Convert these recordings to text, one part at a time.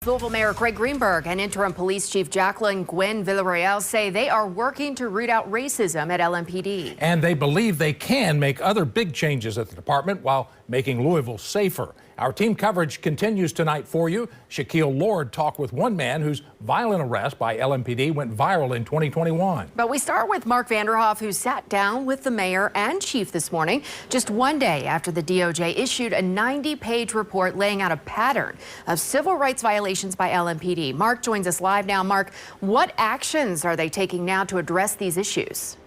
Louisville Mayor Greg Greenberg and interim police chief Jacqueline Gwen Villarreal say they are working to root out racism at LMPD. And they believe they can make other big changes at the department while making Louisville safer. Our team coverage continues tonight for you. Shaquille Lord talked with one man whose violent arrest by LMPD went viral in 2021. But we start with Mark Vanderhoff, who sat down with the mayor and chief this morning, just one day after the DOJ issued a 90-page report laying out a pattern of civil rights violations by LMPD. Mark joins us live now. Mark, what actions are they taking now to address these issues?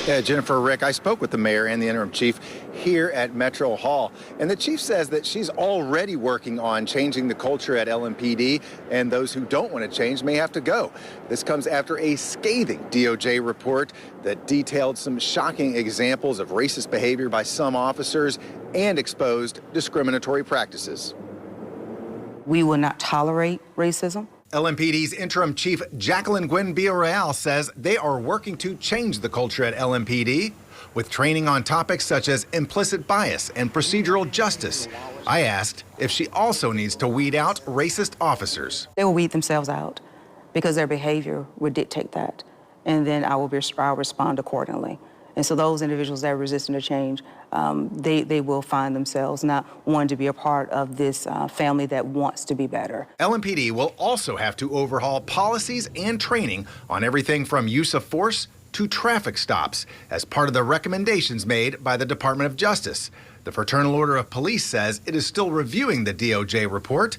Yeah, Jennifer, Rick, I spoke with the mayor and the interim chief here at Metro Hall, and the chief says that she's already working on changing the culture at LMPD, and those who don't want to change may have to go. This comes after a scathing DOJ report that detailed some shocking examples of racist behavior by some officers and exposed discriminatory practices. We will not tolerate racism. LMPD's interim chief Jacqueline Gwen Villarreal says they are working to change the culture at LMPD with training on topics such as implicit bias and procedural justice. I asked if she also needs to weed out racist officers. They will weed themselves out because their behavior would dictate that, and then I'll respond accordingly. And so those individuals that are resistant to change, they will find themselves not wanting to be a part of this family that wants to be better. LMPD will also have to overhaul policies and training on everything from use of force to traffic stops as part of the recommendations made by the Department of Justice. The Fraternal Order of Police says it is still reviewing the DOJ report,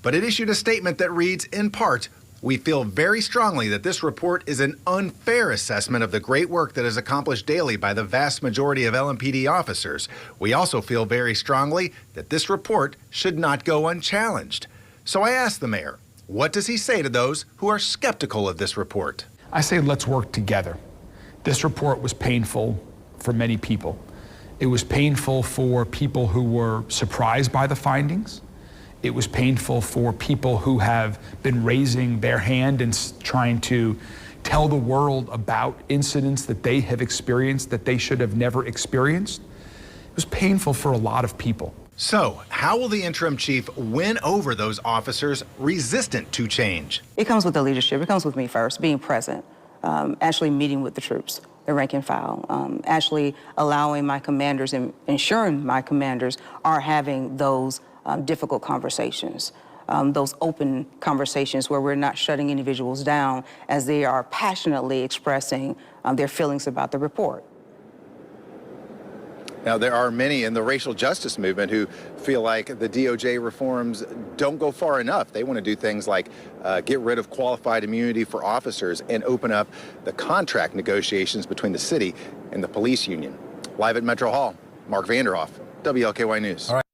but it issued a statement that reads, in part, "We feel very strongly that this report is an unfair assessment of the great work that is accomplished daily by the vast majority of LMPD officers. We also feel very strongly that this report should not go unchallenged." So I asked the mayor, what does he say to those who are skeptical of this report? I say let's work together. This report was painful for many people. It was painful for people who were surprised by the findings. It was painful for people who have been raising their hand and trying to tell the world about incidents that they have experienced that they should have never experienced. It was painful for a lot of people. So, how will the interim chief win over those officers resistant to change? It comes with the leadership. It comes with me first, being present, actually meeting with the troops, the rank and file, actually allowing my commanders and ensuring my commanders are having those difficult conversations, those open conversations where we're not shutting individuals down as they are passionately expressing their feelings about the report. Now, there are many in the racial justice movement who feel like the DOJ reforms don't go far enough. They want to do things like get rid of qualified immunity for officers and open up the contract negotiations between the city and the police union. Live at Metro Hall, Mark Vanderhoff, WLKY News. All right.